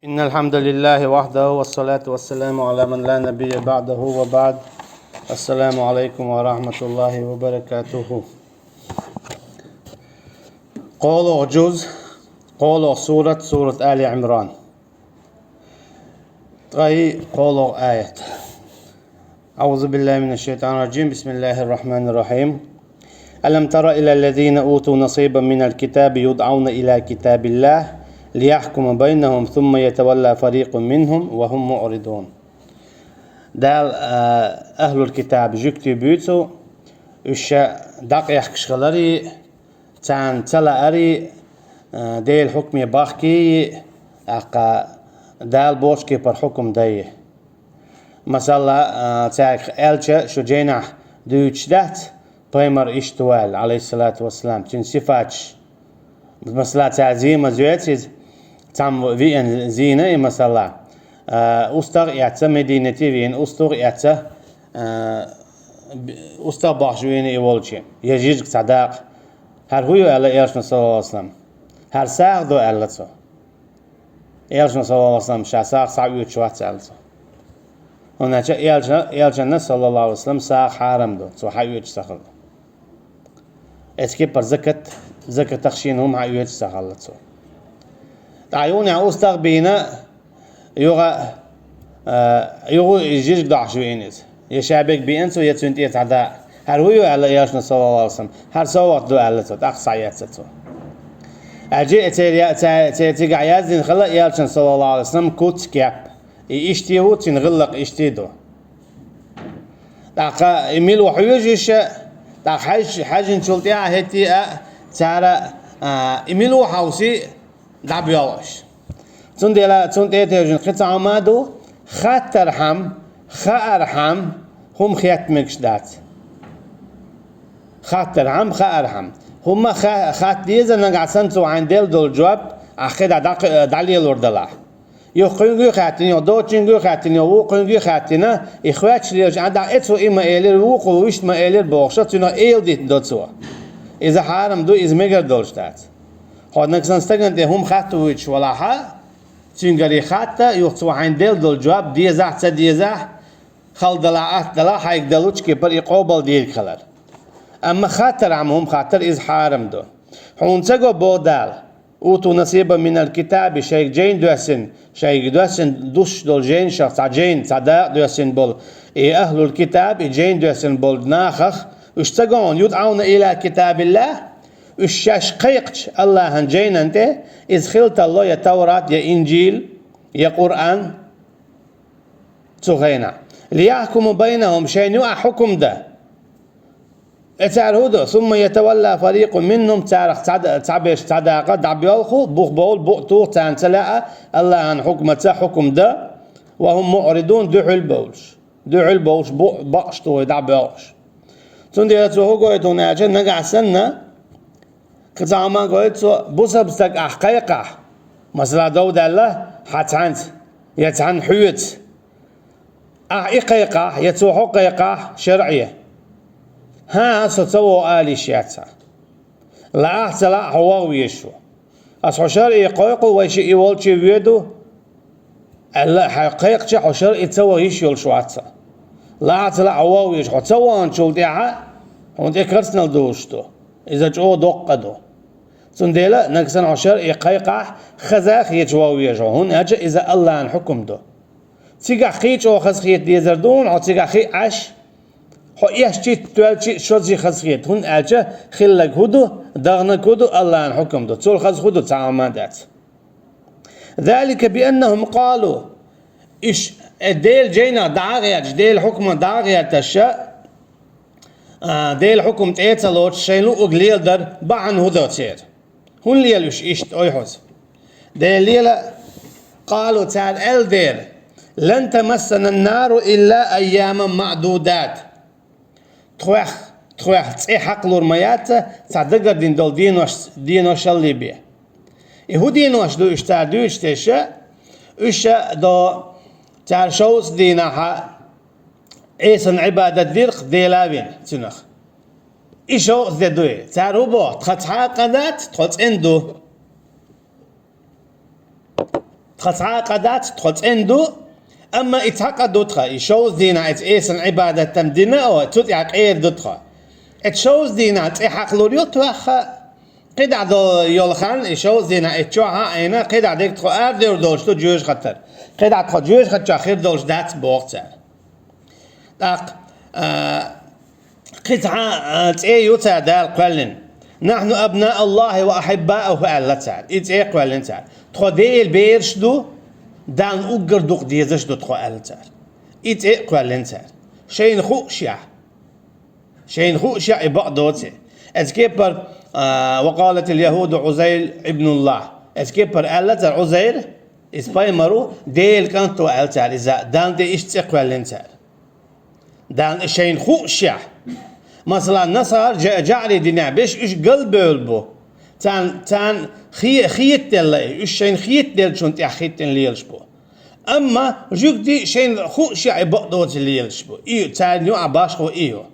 إن الحمد لله وحده والصلاة والسلام على من لا نبي بعده وبعد. السلام عليكم ورحمة الله وبركاته. قولوا جزء قولوا سورة آل عمران. قولوا آية. أعوذ بالله من الشيطان الرجيم. بسم الله الرحمن الرحيم. ألم تر إلى الذين أوتوا نصيبا من الكتاب يدعون إلى كتاب الله ليحكم بينهم ثم يتولى فريق منهم وهم معرضون. دال أهل الكتاب جكتي بيتو إيش دق يحكشغلري تان تلا أري ديل حكمي باخكي أقا دال بوشكي بر حكم داي مثلا تاك ألشة شجينا دوتش دات بيمر إشتوال عليه الصلاة والسلام تن صفاتش مثلا تعزيم زويتز تام فين زينة مثلا أستغ يعتى مدينتي فين أستغ يعتى أستغ باشوين يولشي يجيج صداق هر هو على إيرشنا صلى الله عليه وسلم هر ساق دو علته إيرشنا صلى الله عليه وسلم شاساق ساق يتشوات علته هناك إيرشنا صلى الله عليه وسلم ساق حرام دو سو حيوت سخل اسكي بر زكت تخشينهم حيوت سخلته تعيوني أستغ بينا يغو يجيج ضعشوينيز يشابك بينسو يتسنتي تعدا هر هو على ياشنا صلى الله عليه وسلم هر سوات دو علته أقصى ياتته أجي تيجي يازين خلا ياشنا صلى الله عليه وسلم كوت كاب يشتيهو تنغلق يشتيدو داقا إميل وحيوجيش داق حاج نشلتي هتي تارا إميل وحوسي دابيوش تندي تيجن قطع مادو خاترحم خارحم هم خيات مكشدات خاترحم خارحم هم خات ديزا نقعسنتو عن دول جواب أخذ دالي الوردلا يقولون خاتني ودوتشين خاتني وقولون خاتنا إخواتش ليش عندها إتسو إما إيلر وقو ويش ما إيلر بوخشة تنا إيل ديت دوتسو إذا حرام دو إز ميجر دولشتات خود نکسان ستگن ته هم خط ویچ ولا ها تینگری خط یوتسو عین دل جواب دیزه تدیزه خال دلا حیق دلوچ که پر اقابل دیل خلر اما خاطر هم خاطر از حرام دو حونسگو بودال اوتو نصیب من الكتاب شیخ جین دوسن دوش دل جین شخص جین صدا دوسن بول اهل الكتاب جین دوسن بول ناخخ اشتگون يدعون الى كتاب الله الشاش قيقش الله هنجين أنت إذ خلت الله يا توراة يا إنجيل يا قرآن تغينا ليحكم بينهم شيء يقع حكم ده اتعرهده ثم يتولى فريق منهم تعبش تعداقة دعبيالخو بول بؤتوه تانتلاقى الله هن حكم ده وهم معرضون دعو البولش بقشتو دعبيالش تندي يتوهو قويتون عشان نقع سنة كزعما قلت بوسبستك أحقيقة مثلا داود الله حتعنت يتعن حيوت أحقيقة يتوحقيقة شرعية ها ستوى آلي شياتا لا أحتلا هو ويشو أصحو شرعي قيقو ويشي إيوالشي ويدو الله حقيقة حشر يتوى يشيول شواتا لا أحتلا هو ويشو تسوى أنشول ديها هون دي كرسنال دوشتو إذا جو دقدو سنديلا نكسن عشر إقايقة خزاخ يجواو يجوا هون أجا إذا الله عن حكم دو تيجا خيج أو خزخيت ديزردون أو تيجا خي عش هو يشتي توالشي شوزي خزخيت هون أجا خلق هدو دغنك هدو الله عن حكم دو تول خز هدو تعامدات ذلك بأنهم قالوا إيش ديل جينا داغيات ديل حكم داغيات الشاء ديل حكم تيتلوت شيلو أغليل در بعن هدو تير هون ليلوش إشت أيحوز ديل ليلة قالوا تعال الدير لن تمسنا النار إلا أياما معدودات تخوح تسي حقلور ميات صدقر دين دول دينوش اللي بيه إهو دينوش دو إشتار دو إشتاشا إشا دو تعال شوز دينها إيسن عبادة ديرق ديلاوين تنخ إيشو ذدوي تعرفوا بو تخت حاقنات تخت إندو تخصعا قدات تخص اندو اما اتحقد دوتخا يشوز دينا ات ايسن عبادة تم دينا او تطيع غير دوتخا اتشوز دينا ات حقلوريو توخا قدع دو يولخان يشوز دينا اتشوها اينا قدع ديك تخو اردور دولش تو جوش خطر قدع تخو جوش خطر خير دولش دات بوغتر داق قطعة تأي يوتا دال قلن نحن أبناء الله وأحباؤه ألا تعال إتأي قلن تعال تخو ديل بيرشدو دان أقر دوق ديزشدو تخو ألا تعال إتأي قلن تعال شين خو شع بعضوته أتكبر وقالت اليهود عزير ابن الله أتكبر ألا تعال عزير إسباي مرو ديل كانتو ألا تعال إذا دان دي إشتأي قلن تعال دان شين خو شع مثلا نصر جعلي دينا بيش إيش قلب بو تان خيت دل إيش شين خيت دل شون تأخيت ليلش بو أما جوك دي شين خو شع بقدوت ليلش بو إيو تان يو عباش خو إيو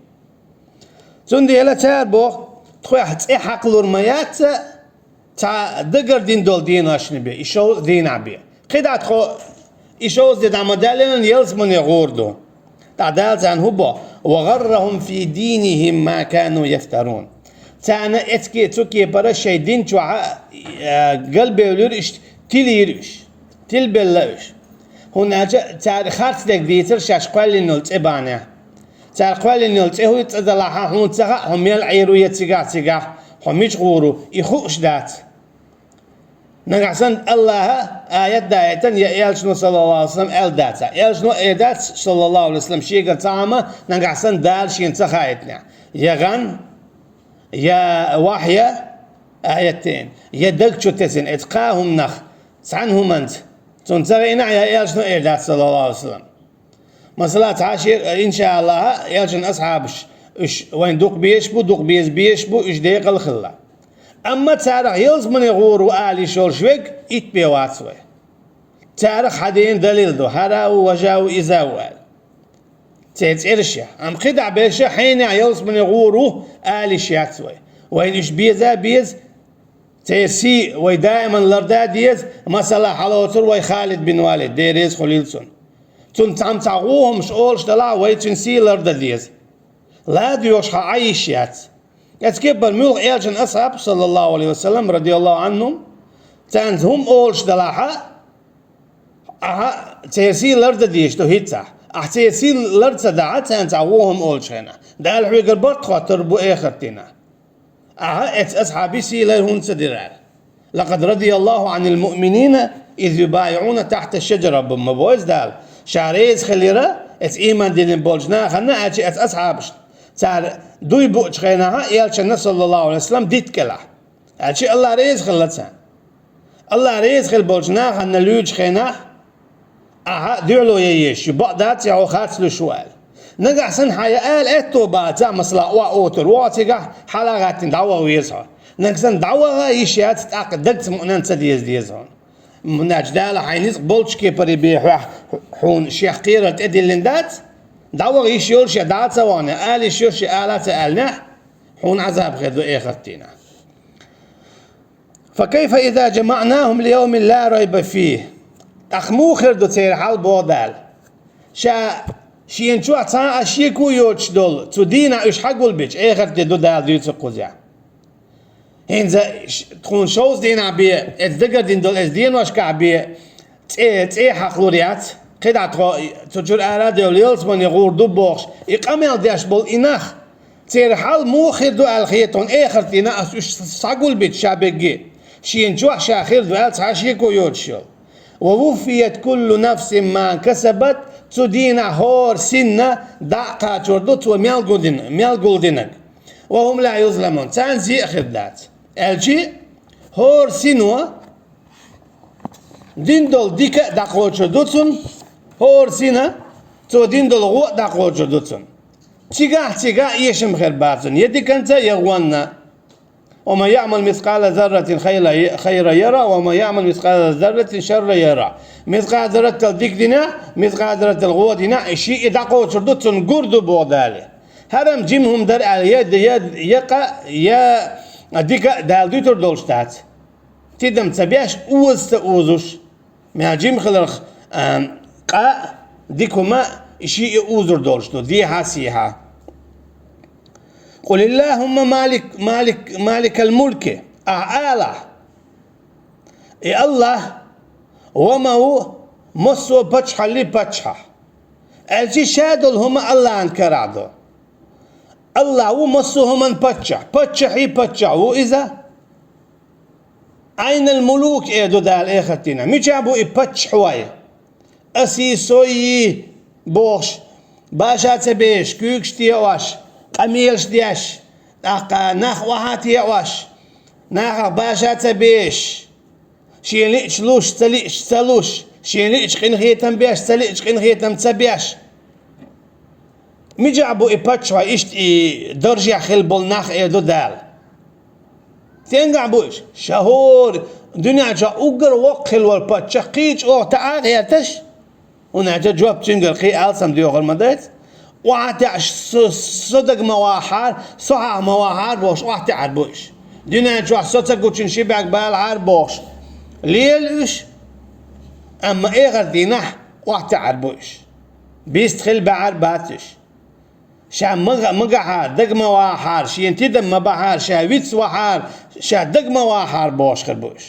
تندي هلا تار بو تخوي حق لورميات تا دقر دين دول دين عشان بي إيشو دين عبي قيد خو إيشو زد عمدالين يلز من يغوردو تعدال عن هبو وغرهم في دينهم ما كانوا يفترون تانا اتكي توكي برا شي دين تو قلبي يليرش تليرش تلبلش هنا تار خارت دك ديتر شاش قال نولت ابانا تار قال نولت هو يتدلعها هون تغا هم يلعيرو يتيغا هم يشغورو يخوش دات نقعسن الله آيات دايتن يالشنو صلى الله عليه وسلم ال داتا يالشنو ايدات صلى الله عليه وسلم شيغا تاما نقعسن دال شين تخايتنا يغن يا وحية آيتين يدقشو تسن اتقاهم نخ سعنهم انت تنتغينا يالشنو ايدات صلى الله عليه وسلم مثلا عاشر ان شاء الله يالشن اصحابش وين دوق بيشبو اش ديق الخلا أما تاريخ يلز من يغور وآلي شورشوك إت بيواتسوي تاريخ حدين دليل دو هرا وجاو إزاوال تيتعرشا أم قدع بيشا حين يلز من يغور وآلي شياتسوي وين إش بيز تيرسي وي دائما لردا ديز مثلا حلوتر وي خالد بن والد ديريز خليلسون تنتعم تعغوهم شغول شتلا وي تنسي لردا ديز لا ديوش عايشيات يتكبر ملغ إيجن أصحاب صلى الله عليه وسلم رضي الله عنهم تانهم أولش دلاحة تيسي لرد ديش تو هيتا تيسي لرد سدعة تانتعوهم أولش هنا ده الحويق البرد خاطر بو إخرتنا أصحابي سي لهون سدرار لقد رضي الله عن المؤمنين إذ يبايعون تحت الشجرة بمبويز دال شعريز خليرة إيمان دين بولجنا خلنا أجي أصحابش تار دوي بوش خيناها يالشنا صلى الله عليه وسلم ديت كلا أشي الله ريز خلتها الله ريز خل بولجنا خلنا لوج خيناه ديولو ييش بعدات يعو خاتلو شوال نقع سن حيا آل اتوبا تا مصلا واوتر واتيقع حلقات دعوة ويزها نقسن دعوة يشيات تاقد دقت مؤنان تديز هون من أجدال حينيز بولش كيبري بيح حون شيخ قيرة تدي اللندات دعوة يشيول شي دعات سوانا آل يشيول شي آلات آلنا حون عذاب غير إيخرتنا فكيف إذا جمعناهم ليوم لا ريب فيه أخمو خردو تير حال بودال شين شو عطان أشيكو يوتش دول تدينا إيش حقول بيش إيخرت دو دال ديوتو قوزيا هنزا تكون شوز دينا بيه اتذكر دين دول ازدين واشكع بيه تي حقلوريات قد تجور آلا دول يلزمن يغور دو بوخش إقامل ديش بول إناخ تير حال مو خير دو الخيطون إيخرتنا أسوش ساقول بيت شابقي شين شو شاخير دو ألس عشيكو يوتشل ووفيت كل نفس ما كسبت تدينا هور سنة دعقا تردوت وميال قولدنك وهم لا يظلمون تانزي أخذات الجي هور سنوة ديندول ديكا دعقو تردوتون هور سنة تو ديندول غو دعقو تردوتون تيقا يشم خير باتون يدك أنت يغوانا وما يعمل مثقال ذرة خير يرى وما يعمل مثقال ذرة شر يرى مثقال ذرة الديك دينا مثقال ذرة الغوة دينا شيء دعقو تردوتون قردو بودالي هرم جيمهم در يد يقا يا ديك دال ديتر دولشتات تدم تبياش اوز تأوزوش جيم خلرخ قا ديكما شيء أوزر دولشتو دي حاسيها. قل اللهم مالك الملك أعالى إي الله وما هو مصو بچحا لي بچحا الجي شادل هما الله انكرادو الله هو مصو هما بچحي بچح وإذا أين الملوك إيدو دال إيختنا مي جابو إي بچح واي أسي سوي بوش باشات بيش كيكش تيواش قميلش دياش ناخ وهات يواش ناخ باشات بيش شيليش لوش تليش تلوش شيليش قين هيتم بيش تليش قين هيتم تبيش مي جابو إي باتشوا إشت إي درجة خلبول ناخ إيدو دال تنقع بوش شهور دنيا جا أقر وقل والباتشا قيج أو تعال هيتش ونعجا جواب تنقل قي ألسم ديوغ المديت وعتعش صدق مواحر صحا مواحر بوش وعتعر بوش دنيا جا صدق وچن شبك بالعر بوش ليلوش أما إيه غير دينح وعتعر بوش بيستخل بعر باتش شا مقحار دق مواحر شي انتدم مبحار شا ويتس وحار شا دق مواحر بوش خربوش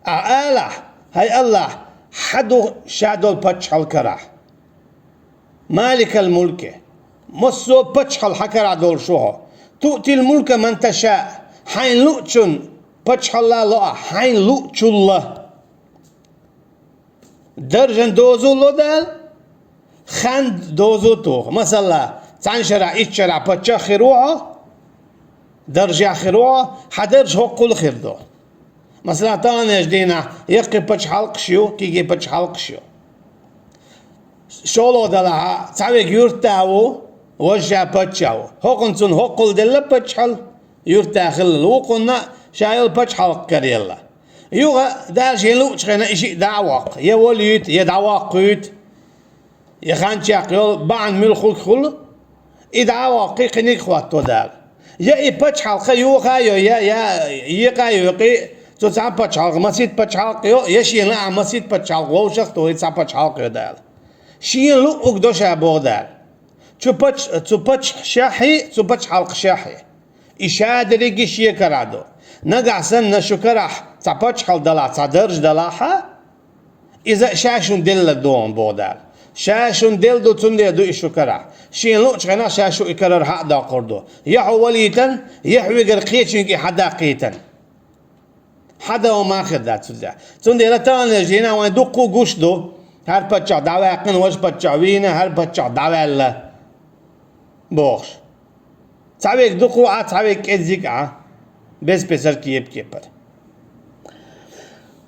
أعالى هاي الله حدو شادو بچحل كرا مالك الملك مصو بچحل حكرا دول شوها تؤتي الملك من تشاء حين لؤچن بچحل لا لؤ حين لؤچ الله درجن دوزو لو دال خند دوزو تو مثلا تنشرع اتشرع بچا خروعه درجة خروعه حدرج هو كل خير دو مثلا تانيش دينا يقي بچ حلق شيو كيجي بچ حلق شيو شولو دلها تعويق يرتاو وجه بچاو هوقنسون هوقل دل بچ حل يرتاخل وقلنا شايل بچ حلق كريلا يوغا دارش يلوش خينا اشي دعواق يوليت يدعواقيت يخانشاق يول بعن ملخل خل يدعواقي قنيك خواتو دال يا بچ حلق يوغا يا يقايقي تو صعب بچ حلق مسيت بچ حلق يو يشي لا مسيت بچ حلق ووشخ تو صعب بچ حلق دال شي لو اقدوش ابو دال تو بچ شاحي تو بچ حلق شاحي إشادة رجيش يكرادو نقع سن شكرح تعبتش خل دلع تعدرج دلعها إذا شاشون دل دوم بودال شاشون دل دو تندي دو إشكرح شين لوش غنا شاشو يكرر حق دا قردو يحو وليتن يحوي قرقيتشن حدا قيتن حدا وما خدا تندي لتان جينا وين دقو قوش دو هر بچا دعوة قن وش بچا وينا هر بچا دعوة الله بوش تعبيك دقو تعبيك ازيك بس بسر كيب كيبر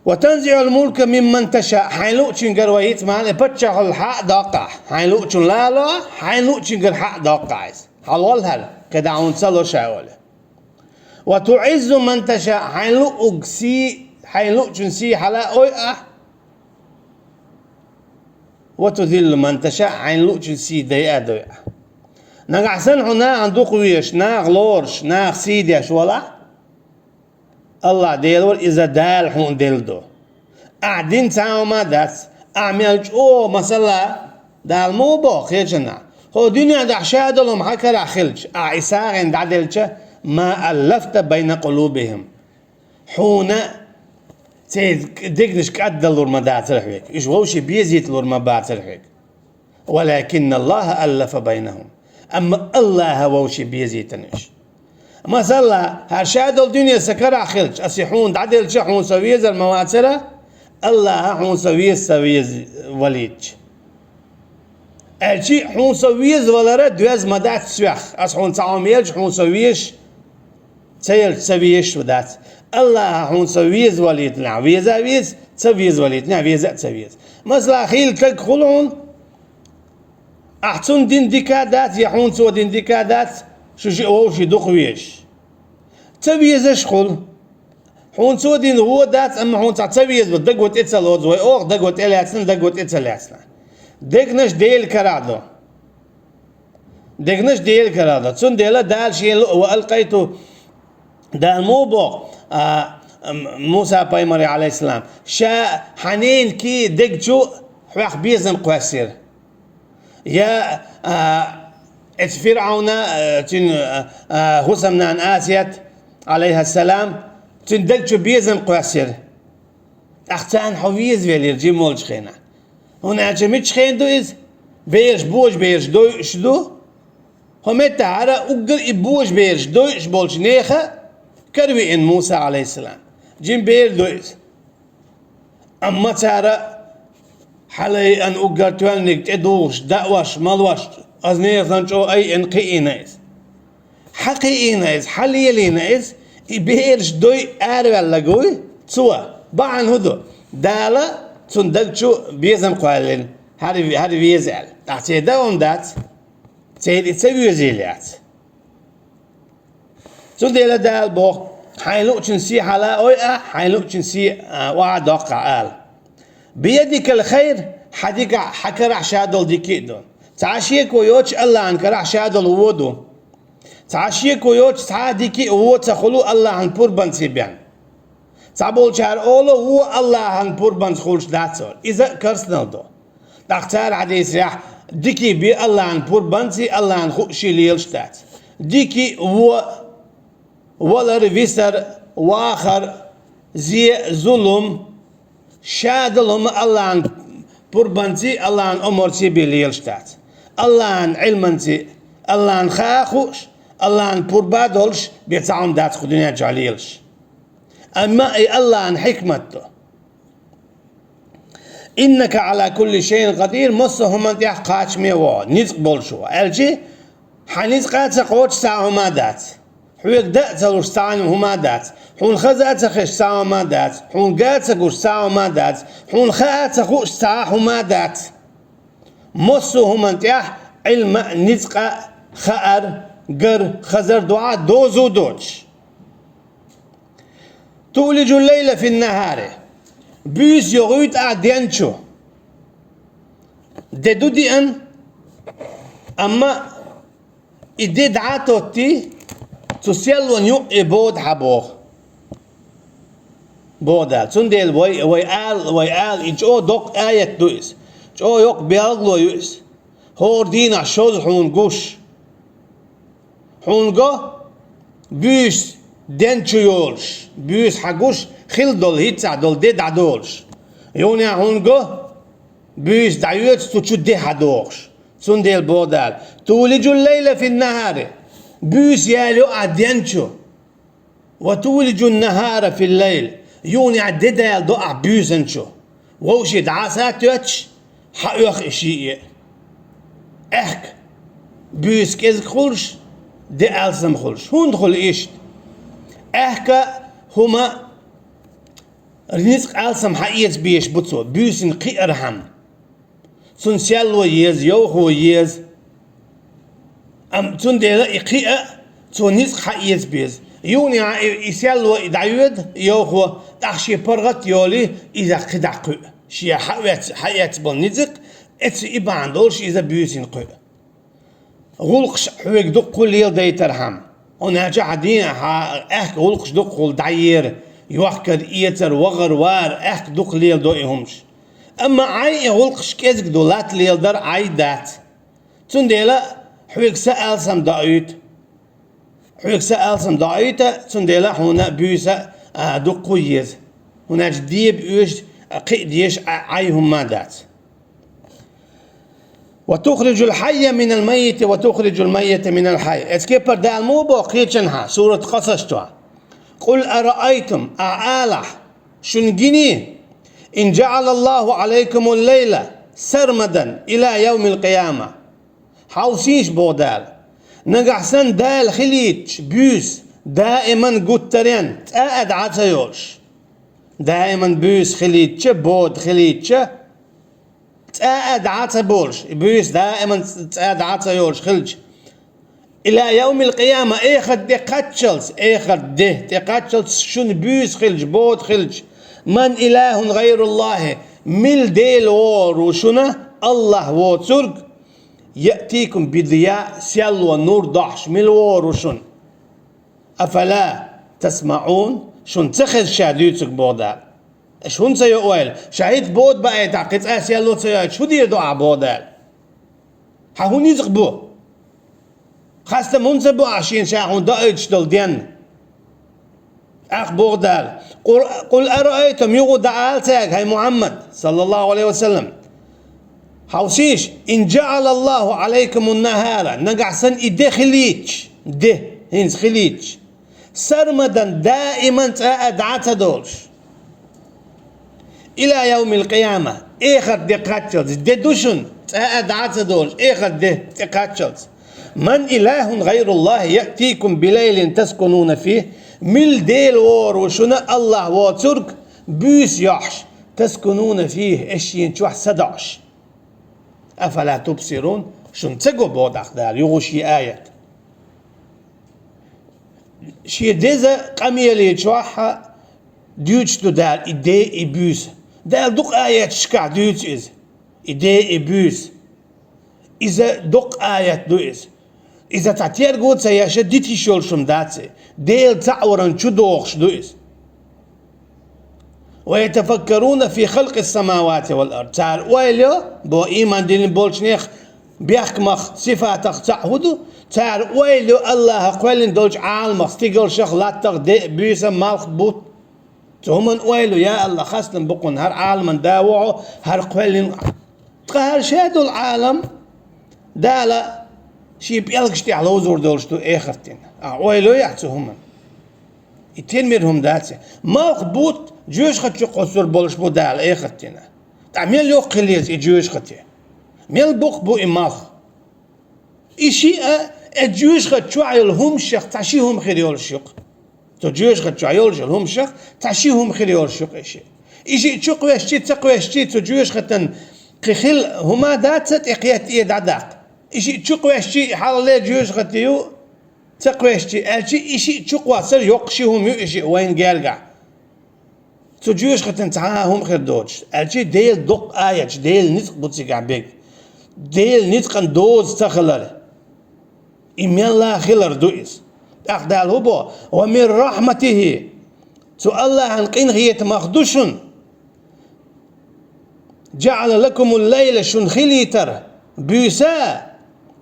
وتنزع الملك ممن تشاء حيلوچن قرويت مال بچا الحق دقع حيلوچن لا حيلوچن الحق دقع حلال هل كدعون سلو شاوله وتعز من تشاء حيلوچن سي حلا اوي وتذل من تشاء حيلوچن سي دي ادوي نقعسن هنا عندو قويش ناغ لورش ناغ سيديش ولا الله ديلور إذا دال حون ديلدو قاعدين تعاو ما دات أعمل أو مثلا دال مو بو خيجنا هو دنيا دا شادلهم حكرا خلج أعيساغن دعدلش ما ألفت بين قلوبهم حون دقنش كأدلور ما داتر هيك إيش ووشي بيزيت لور ما باتر هيك ولكن الله ألف بينهم أما الله ووشي بيزيتنش مثلا هرشاد الدنيا سكر خلج أسيحون عدل شحون سويز المواترة الله حون سويز وليج الشيء حون سويز ولا رد دوز مدات سويخ أس حون تعاميلج حون سويش تيل سويش ودات الله حون سويز وليد ويز سويز وليد ويز سويز مثلا خيل تلك خلون أحسن دين ديكادات يحون سو دين ديكادات شو وشي دقويش تبيزش خل حون سو دين هو دات أما حون تبيز بدقوت إتسالوز وي أوغ دقوت إلياتسن دقوت إتسالياتسن دقنش ديل كرادو دقنش ديل كرادو تسون ديلا دال شيء وألقيتو دال مو بو موسى بايمري عليه السلام شا حنين كي دقجو حواخ بيزن قواسير يا فرعون تن هسمنان آسيات عليها السلام تن دقجو بيزن قواسير اختان حويز فيلير جي مولج خينا هنا جميتش خين دو إز بيرش بوش بيرش دو شدو همت تعالى أقدر إبوش بيرش دو إش بولش نيخة كروي إن موسى عليه السلام جيم بير دو إز أما تعالى حالي أن أقدر توانيك تدوش دعوش مالوش أزنيخ نشو أي إن قيئينيز حقيئينيز حليلينيز إبيرش دوي أروال لقوي تسوى بعن هدو دالا تندقشو بيزم قوالين هاري بيزعل تحتي داون دات تسيد تسوي زيلات تنديلا دال بو حيلو تنسي حلا اويا حيلو تنسي وعد وقع آل بيدك الخير حديك حكرح شادل ديكيدون تعشيك ويوش الله عنك راح شادل وودو تعشيك ويوش تعاديكي وو تخلو الله عن بوربان سيبيان تعبول شهر أولو هو الله عن بوربان خولش داتسول إذا كرسنال دو دكتور حديث راح ديكي بي الله عن بوربان سي الله عن خوشي ليلشتات ديكي هو ولا ريفيسر واخر زي ظلم شادلهم الله عن بوربانتي الله عن أمورتي بليلشتات الله عن علمنتي الله عن خاخوش الله عن بوربادولش بيتعون دات خدنيا جاليلش أما أي الله عن حكمته إنك على كل شيء قدير مصهم أنت يحقاش ميوا نزق بولشوا ألجي حنزقات قوتش ساعة ما دات حويك دات تلوش ساعة هما دات حون خزات خش ساعة ما دات حون قات قوش ساعة ما دات حون خات قوش ساعة ما دات مصهم أنت علم نزق خأر قر خزر دعاء دوزو دوش تولج الليل في النهار بيس يغيط أعدينشو ددو دي أن أما إدي دعاتوتي تسيل ونيو إبود حبوخ بودال تنديل ويقال إجو دوك آية دويس جو يوك بيالغلو يويس هور دينا شوز حونقوش حونقو بيس دنچو يولش بيس حقوش خيل دول هيتسع دول دي دعدولش يوني هونغو بيس دعيوت تشو دي حدوش سنديل بودال تولج الليل في النهار بيس يالو عدينشو وتولج النهار في الليل يوني عددال دو بيسنشو ووشي دعاسات يوتش حقوخ اشيء احك بيس كيزك خلش دي ألسم خلش هون دخل ايش احكا هما رزق ألسم حقيقة بيش بطو بيسن قيرهم سن سيالو يز يوخو يز تون ديلا إقيئة تون نزق حقيقة بيز يوني يسيالو دعيود يوخو تخشي برغت يولي إذا قدع قيء شيا حقيقة بالنزق اتس إبان دولش إذا بيسن قيء غلقش حويك دق كل يل ديترهم هنا جاهدين احك غلقش دق دعير يوحكر إيتر وغر وار احك دق ليل دوئهمش أما عاي غلقش كيزك دولات ليل در عاي دات تون ديلا حويك سأل سم دعيت حويك سأل سم دعيت تون ديلا هنا بيسا دقو يز هنا جديب يوش قيديش عايهم ما دات وتخرج الحي من الميت وتخرج الميت من الحي اتكبر دا المو بوقيتشنها سورة قصصتها قل أرأيتم أعالح شنجني إن جعل الله عليكم الليل سرمدا إلى يوم القيامة حوسيش بودال نقحسن دال خليتش بيس دائما قترين تقعد عتيوش دائما بيس خليتش بود خليتش تقعد عتبولش بيس دائما تقعد عتيوش خلج إلى يوم القيامة إخر دي قتشلس إخر دي تقتشلس شن بيس خلج بود خلج من إله غير الله مل ديل وور وشنا الله وترك يأتيكم بضياء سيل ونور ضحش مل وور وشن أفلا تسمعون شون تخذ شاديتك بودال شون سيؤول شاهد بود بقى تعقيد اسيا لو سيؤول شو دير دعا بودال هون يزقبو خاصة منزبو عشان شاهون دايتش دول دين اخ بودال قل أرأيتم يغو دعالتك هاي محمد صلى الله عليه وسلم حوشيش إن جعل الله عليكم النهار نقع سن إده خليج ده هنز خليج سرمدا دائما تأدعت دولش إلى يوم القيامة إخر دي قاتشلز دي دوشن تأدعت دولش إخر دي قاتشلز من إله غير الله يأتيكم بليل تسكنون فيه مل ديل وور وشنا الله وترك بيس يحش تسكنون فيه إشين شوح سدعش أفلا تبصرون شن تجو بود أخدار يغشي آية شي ديزا قميلي شوحها ديوش تو دال إدي إبوس دال دق آية شكع ديوش إز إدي إبوس إذا دق آية دو إز إذا تعتير قوت سياشا ديتي شول شم داتسي ديل تعورن شو دوخش دو إز ويتفكرون في خلق السماوات والأرض تعال ويلو بو إيمان دين بولشنيخ بيحكمخ صفاتك تعهدو تعال ويلو الله قوالين دولش عالمخ ستيقل شخ لاتق دي بيسا مالخ بوت تهمن ويلو يا الله خاصن بقون هر عالم داوعو هر قوالين هر شادو العالم دالا شي بيالكشتي على وزور دولشتو اخرتين ويلو يحتهمن يتين ميرهم داتي مالخ بوت جوش خطشو قصور بولش بو دال اخرتين تعمل يو قليز جوش خطي ميل بوق بو إماخ إشي الجوش خد شعيل هم شخ تعشيهم خيريول شق تجوش خد شعيل جل هم شخ تعشيهم خيريول شق إشي تشق وشتي تقوى شتي تجوش ختن قخيل هما داتت إقيات إيد عداق إشي تشق وشتي حال لي جوش ختيو تقوى شتي إشي تشق وصل يقشيهم إشي وين قالقع تجوش ختن تعاهم خير دوج الشي ديل دق آية ديل نسق بوتسيق عبيك ديل نتقن دوز تخلر إمي الله خلر دوئس أخدال هبو ومن رحمته سو الله عن قنخية مخدوشن جعل لكم الليل شنخليتر بيسا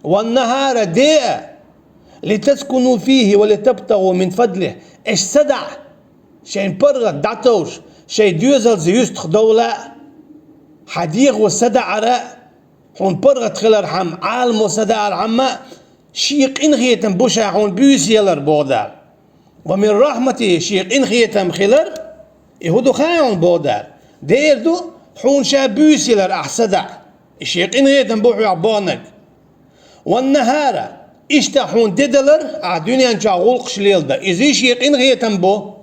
والنهار ديئة لتسكنوا فيه ولتبتغوا من فضله إيش سدع شين برغت دعتوش شي ديوزل زيوست خدولا حديق وسدع عراء حون برغت خلر حم عالم وسدع العماء شيق إنخيتم بوشا حون بيس يلر بودال ومن رحمته شيق إنخيتم خلر يهودو خايون بودال دير دو حون شا بيس يلر أحسدع شيق إنخيتم بوحو عبانك والنهار إشتا حون ديدلر الدنيا نشا غلق شليل دا إذي شيق إنخيتم بو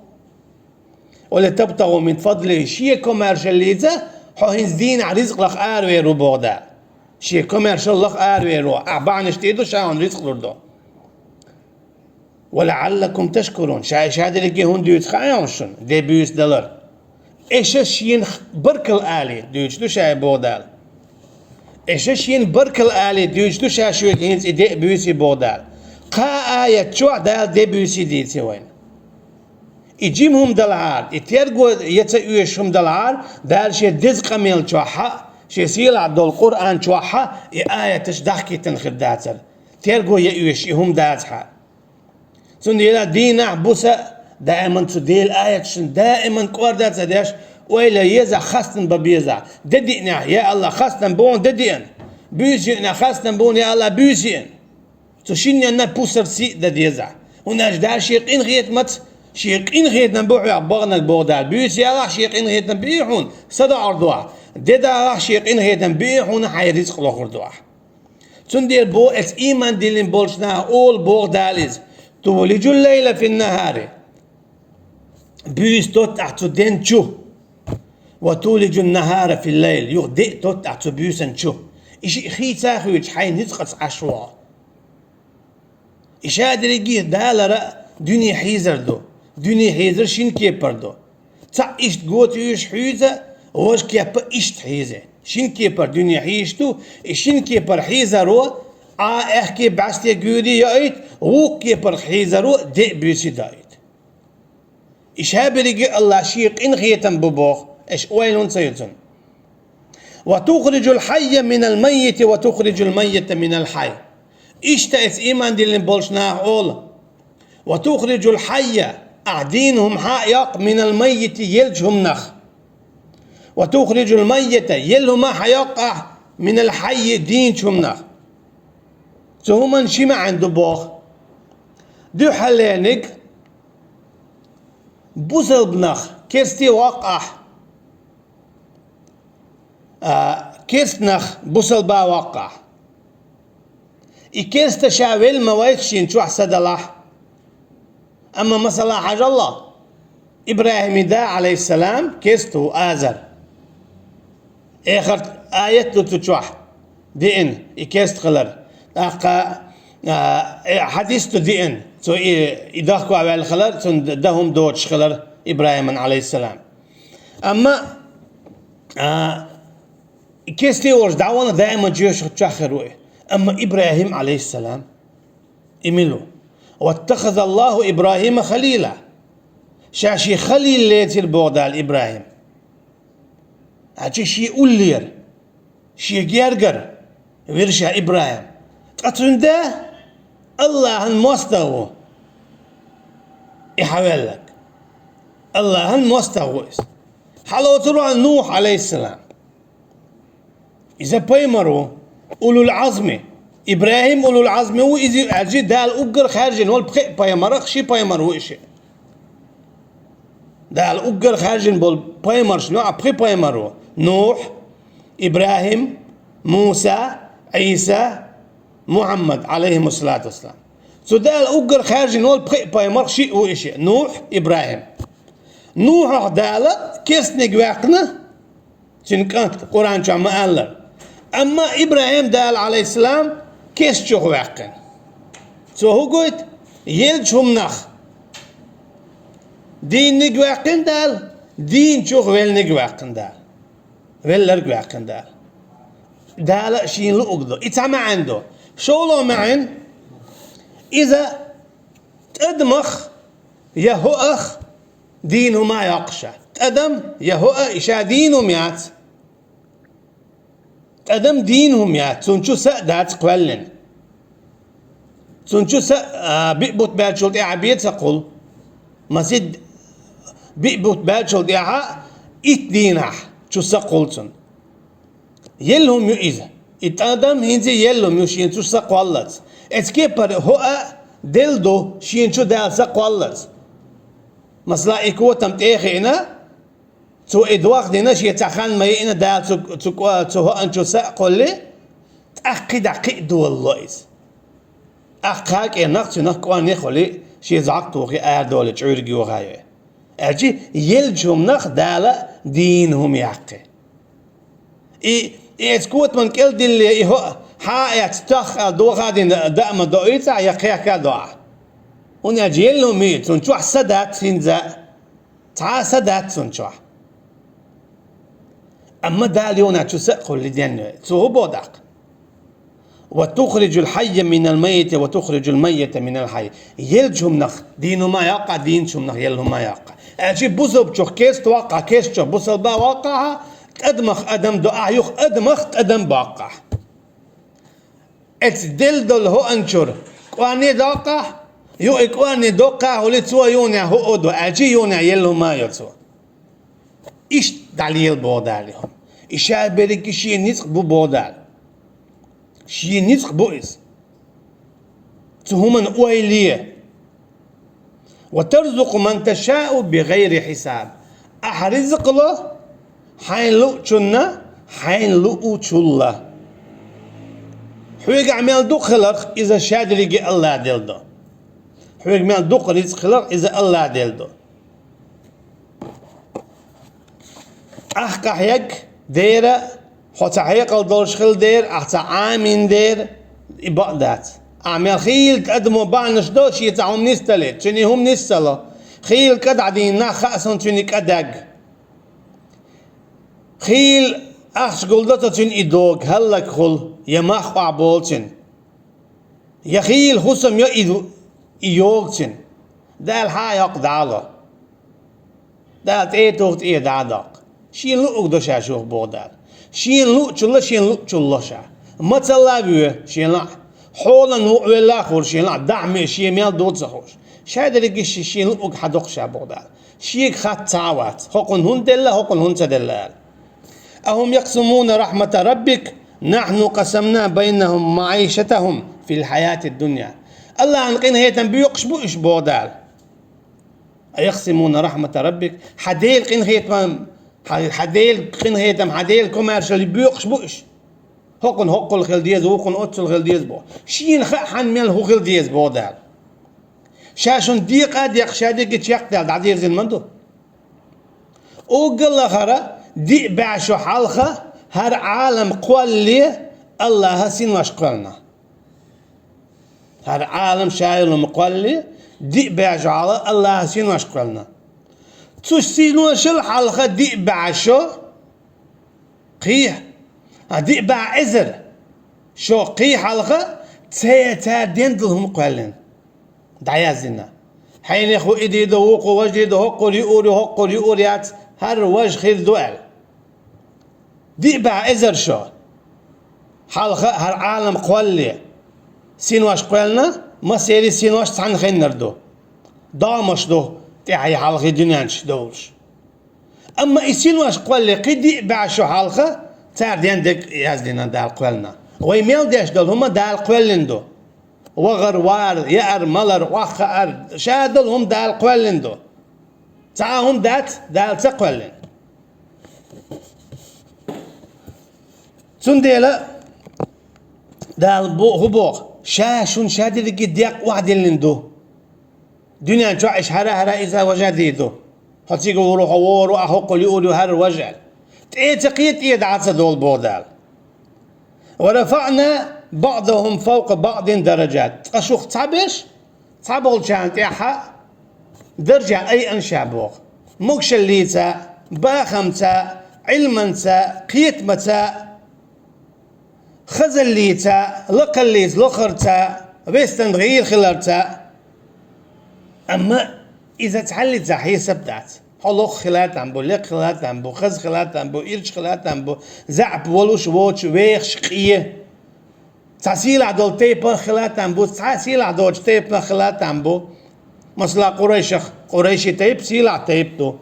ولا تبتغوا من فضله شيء كوميرشال ليزا حين زين على رزق لخ آروي رو بودا شيء كوميرشال لخ آروي رو أعبان اشتيدو شاون رزق لردو ولعلكم تشكرون شاهد لكي هون ديوت خايونشون دي بيوس دولار إيش شين بركل آلي ديوت دو شاي بودال إيش شين بركل آلي ديوت دو شاي شوية هينز دي بيوسي بودال قا آية شو دال دي بيوسي ديتي وين يجيمهم دلعار يتيرجو يتسويشهم دلعار دال شيء دزق ميل شوحة شيء سيل عبد القرآن شوحة آية تشدحكي تنخداتر تيرجو يؤيشهم داتها سنديلا دينا بوسا دائما تديل آية شن دائما كوردات سداش وإلا يزع خاصن ببيزع ددينا يا الله خاصن بون ددين بيزينا خاصن بون يا الله بيزين تشيني أنا بوسر سي دديزع هنا جدار شيء إن غيت مت شيق إن غيت نبوح يعبرنا بودال بيس يا راح شيق إن غيت نبيحون صدى أرضوع ددا راح شيق إن غيت نبيحون حي رزق لخردوع تندير بو اس إيمان ديلين بولشنا أول بوداليز تولج الليل في النهار بيس توت أحتو دينشو وتولج النهار في الليل يغدئ توت أحتو بيسنشو إشي خي تاخيج حي نزقص عشوا إيش هذا رجيه دالرا دنيا حيزر دو دنيا حيزر شين كيبر دو تا إشت قوت يوش حيزة وش كيبر إشت حيزة شين كيبر دنيا حيشتو شين كيبر حيزرو احكي بعستي جوري يايت و كيبر حيزرو دي بيسي دايت إشابرق الله شيق إن غيتم ببوخ إش ويلون سيلتون وتخرج الحي من الميت وتخرج الميت من الحي إشتأت إيمان دي اللي بولشناه أول وتخرج الحي أعدينهم حيق من الميت يلجهم نخ وتخرج الميت يلهم حيق من الحي دينشهم نخ فهم شما عنده بوخ دو حلينك بوزل بنخ كيستي وقع كيست نخ بوصل با وقع كيست شاول مويتشين شو حسد الله أما مثلا حاج الله إبراهيم دا عليه السلام كيستو آزر آخر آية تتشوح دين كيست خلر حديث دين تو يدخلوا على الخلر دهم دوتش خلر إبراهيم عليه السلام أما كيستي ورش دعوانا دائما جيوش تشاخروه أما إبراهيم عليه السلام إميلو واتخذ الله إبراهيم خليلا شاشي خليل ليتي البغدال إبراهيم هاتي شي أولير شي جيرجر ويرشا إبراهيم تقتلون ده الله المستوى يحاول لك الله المستوى حلو تروح نوح عليه السلام إذا بيمروا أولو العزم إبراهيم أولو العزم هو إذا أجي دال أجر خارجين وال بخي بيمر خشي بيمر هو إشي دال أجر خارجين بول بيمر شنو بخي بيمر نوح إبراهيم موسى عيسى محمد عليهم الصلاة والسلام سو دال أجر خارجين وال بخي بيمر شيء هو إشي نوح إبراهيم نوح دال كيس نجواقنا تنكنت قرآن شو ما قال أما إبراهيم دال عليه السلام كيس شو واقن سو هو قلت يلجهم نخ دين نجواقن دال دين شو ويل نجواقن دال ويل لرجواقن دال دال شين لقدو إتعمى عنده شو لو معن إذا تدمخ يهو أخ دينه ما يقشع تقدم يهو إشا دينهم يات تقدم دينهم يات سنشو سأدات قولن سنشو بيقبط بالشولت عبيد سقل مسجد بيقبط بالشولت إت دينح شو سقلتن يلهم يؤذى اتقدم هنزي يلهم يشين شو سقلت اتكيبر هو دلدو شين شو دال سقلت مثلا إكو تمتيخينا تو إدواق دينا شي تخان ما ينا دال تو هو أنشو سأقول لي تأكد عقيد والله أخاك نقص نقوان يخلي شي زعقتو غي آردول تعورجي وغاية أجي يلجهم نخ دالا دينهم يعقي إتكوت من كل دي اللي هو حايت تخ دو غادي دائما دويتا يقيا دعاء ونجي يلهم ميت سنشوح سدات سنزا تا سدات سنشوح أما داليونا تسأقل لدين سوه بودق وتخرج الحي من الميت وتخرج الميت من الحي يلجهم نخ دينو ما يقع دينشم نخ يلهم ما يقع أجي بوزب شوخ كيس توقع كيس شوخ بوصل با وقعها أدمخ أدم دعاء يخ أدمخ أدم باقع اتدل دل هو أنشر قواني دوقع يو إقواني دوقع ولتسوى يونيا هو أدو أجي يونيا يلهم ما يتسوى إيش دليل بودالهم إيش بريك شيء نسق بودال شيء نسق بويس تهمن أويلية وترزق من تشاء بغير حساب أحرزق له حين لؤتشنا حين لؤتشلا حويق عمل دو خلق إذا شاد رجع الله دلدو حويق عمل دو خلق إذا الله دلدو أحكا هيك ديرة حتى هيك الدورش خل دير أحتى عامين دير إبادات أعمل خيل تقدموا بعنش دوش يتعهم نستلت شني هم نستلا خيل كدعدين نخأسن شني كدق خيل أخش قلدتا شن إدوك هلك خل يمخ عبولتن يا خيل خصم يا إيوكتن ده الحياة يقدع له دالت ايه توغت ايه دعداق شين لو اقدو شاشوخ بودال شين لو چلا شين لو چلا شا ما تلا بيو شين لا حولا نوع ولا خور شين لا دعم شين ميال دوت زخوش شايد رجش شين لو حدوق شا بودال شيك خات تعوات هقن هون دلا هقن هون تدلال أهم يقسمون رحمة ربك نحن قسمنا بينهم معيشتهم في الحياة الدنيا الله عن قين هيتم بيقش بوش بودال يقسمون رحمة ربك حديل قين هيتم حديل قين هيتم حديل كوميرشال بيقش بوش هقن هقل خلديز وقن أتل خلديز بو شين خان ميل هو خلديز بودال شاشون ديق أديق شاديق تشيقتال دعدير زين مندو وقال خرا دي بعشو حلقة هر عالم قول لي الله هسين واش قولنا هر عالم شايل مقول لي دي بعشو على الله هسين واش قولنا توش سينو شل حلقة دي بعشو قيح دي بع ازر شو قيح حلقة تا دندلهم قولين دعيازنا حين يخو إيدي دوقو وجدي دوقو ليوري هقو ليوريات هر وجه خير دوال دي بع ازر شو حلقة هر عالم قولي سينواش قولنا ما سيري سينواش تحن خين نردو دامش دو تحي حلقة دنيانش دولش اما سينواش قولي قدي بع شو حلقة تار ديندك يازدينا دال قولنا ويميل ديش دول هما دال قولين دو وغر وار يأر ملر وخر شادل هم دال قولين دو تعاهم دال تقولين سنديلا دال بو هبوغ شاشون شادي لقي ديق واحد لندو دنيا نشوعش هرا إذا وجديدو هتيجوا روحوا ورو أحقوا يقولوا هر وجل تقيت إيد عصا دول بودال ورفعنا بعضهم فوق بعض درجات تقشوخ تعبش تعبول شان تيحا درجة أي أنشاء بوغ مكشليتا باخمتا علمنتا قيتمتا خزليتا لقليت لخرتا بيستن غير خلرتا أما إذا تحلت زحية سبدات حلوخ خلات عمبو لق خلات عمبو خز خلات عمبو إرش خلات عمبو زعب ولوش ووش ويخ شقية تحصيل عدول تيبا خلات عمبو تحصيل عدول تيبا خلات عمبو مثلا قريشي تيب سيلع تيب دو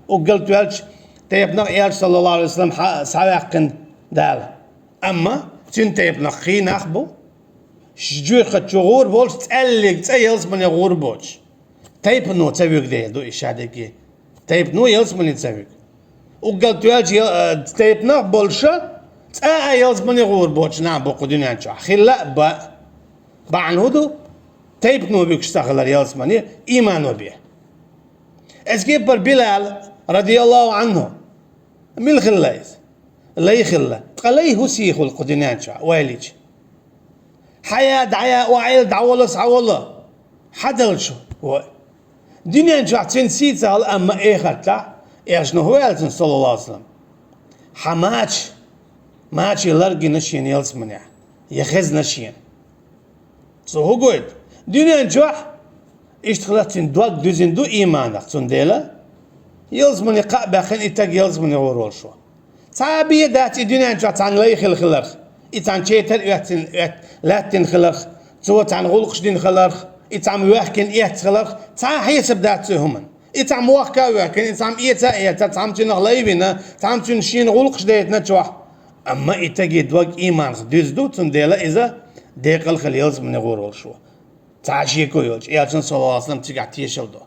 وقلت والش تيب نغير صلى الله عليه وسلم سعواقن دال أما تين تيب نخي نخبو شجور خد شغور بولش تقلق تيلس من يغور بولش تيب نو تسويق ديل دو إشادكي تيب نو يلس من يتسويق وقلت والش تيب نخ بولشا يلس من يغور بولش نعم بوقو دنيا نشوح خلا بعن هدو تيب نو بيكش تخلر يلس من إيمانو بيه اسكيب بر بلال رضي الله عنه ميل خلايز لا يخلا تقلي هو سيخ القدنان شو ويليج حياة دعاء وعيل دعوة سعولة حدل شو دنيا شو تنسيت على أما إيه خطلا إيش نهوال صلى الله عليه وسلم ماتش يلرجي نشين يلس منيح يخز نشين سو هو قلت دنيا شو اشتغلت دوق دوزين دو إيمانك تنديلا يلز مني قابا خن إتاق يلز مني ورول شو تعبية دات الدنيا نشوف عن لا يخل خلرخ إتعن شيتر لاتن خلرخ سوت عن غلقش دين خلرخ إتعم واحكن إيت خلرخ تع حسب دات هم إتعم واحكا واحكن إتعم إيتا تعم تنغلايبنا تعم تنشين غلقش ديت نتشوح أما إتاق دوق إيمان دوز دو تنديلا إذا ديق الخل يلز مني ورول شو تعشيكو يولش يالشن صلى الله عليه وسلم تيجي تيشلدو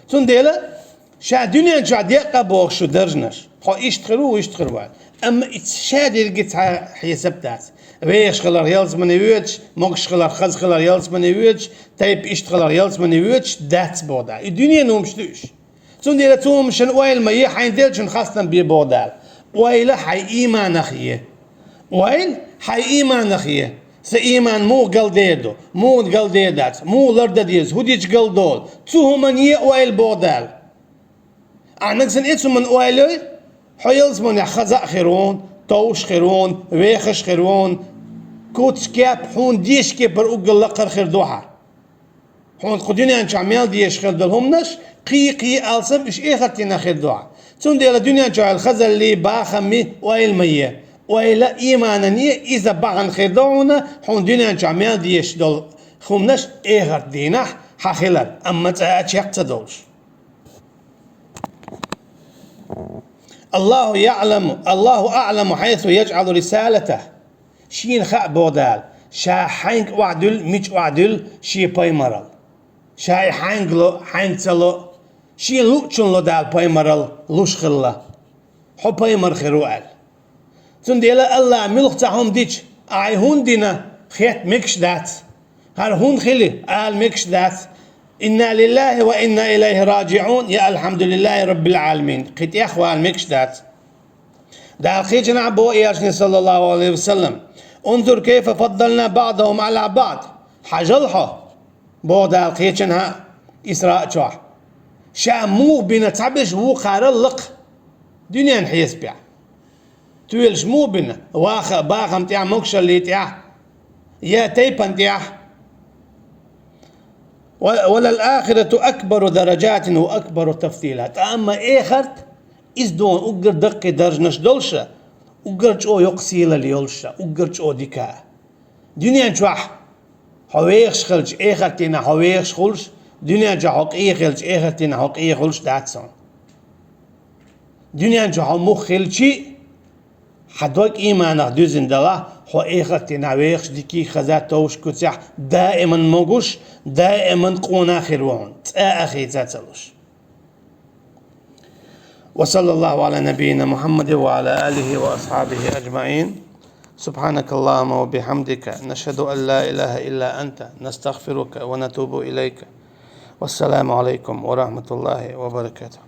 تنديلا شا دنيا شا ديقة بوغ شو درجنش خو يشتغلوا اما شادي لقيت حسبتات ويش خلر يلز من يوتش موكش خلر خز خلر يلز من يوتش تايب اشتغلر يلز من يوتش دات بودا الدنيا نومشتوش تنديلا تومشن ويل ما يحين ديلشن خاصة ببودال ويل حي ايمان اخيه ويل حي ايمان اخيه سإيمان مو قلديدو مو قلديدات مو لردديز هوديش قلدول توهم من يأويل بودال أعنكسن إتسو من أويلوي حيلز من خزاء خيرون توش خيرون ويخش خيرون كوتش كاب حون ديش كبر أقل لقر خير دوحة هون قدنيا أنش عميال ديش خلدلهم نش قي ألسم إش خطينا خدوع تون ديال الدنيا أنش الخزل اللي باخمي وإلمية وإلا إيمانانية إذا بعن خدوعنا هون دنيا أنش عميال ديش دول خمنش خطينا حخلر أما تأتشيق تدولش. الله أعلم حيث يجعل رسالته شين خاء بودال شا حينك وعدل مش وعدل شي بايمرال شاي حينك تلو شي لوتشن لو دال بايمرال لوش خلا حو بايمر خيروال تنديلا الله ملخ تاهم ديش هون دينا خيت مكش دات هر هون خلي مكش دات إنا لله وإنا إليه راجعون يا الحمد لله رب العالمين قيت يا أخوان مكش دات دا الخيجنا عبو إياشني صلى الله عليه وسلم انظر كيف فضلنا بعضهم على بعض حجلها بو دا الخيجنا إسراء شوح شامو بنا تعبش وو قارلق دنيا نحيس بيع تويلش مو بنا واخ باخم تيع مكش اللي تيع يا تيبان تيع وللآخرة أكبر درجات وأكبر تفضيلات أما إخرت إزدون أقر دقي درجنش دولشة أقرج أو يقسيل اليولشة أقرج أو ديكا دنيا جوح هوايخش خلج إخرتنا هوايخش خلش دنيا جوح إخلج إخرتنا هوك إخلش داتسون دنيا جوح مخلشي حدوك إيمانك دوزن دلا هو إخرتنا هوايخش ديكي خزات توش كتسح دائما موجوش دائما قونا خيروان أخي تاتلوش. وصلى الله على نبينا محمد وعلى آله وأصحابه أجمعين. سبحانك اللهم وبحمدك نشهد أن لا إله إلا أنت نستغفرك ونتوب إليك. والسلام عليكم ورحمة الله وبركاته.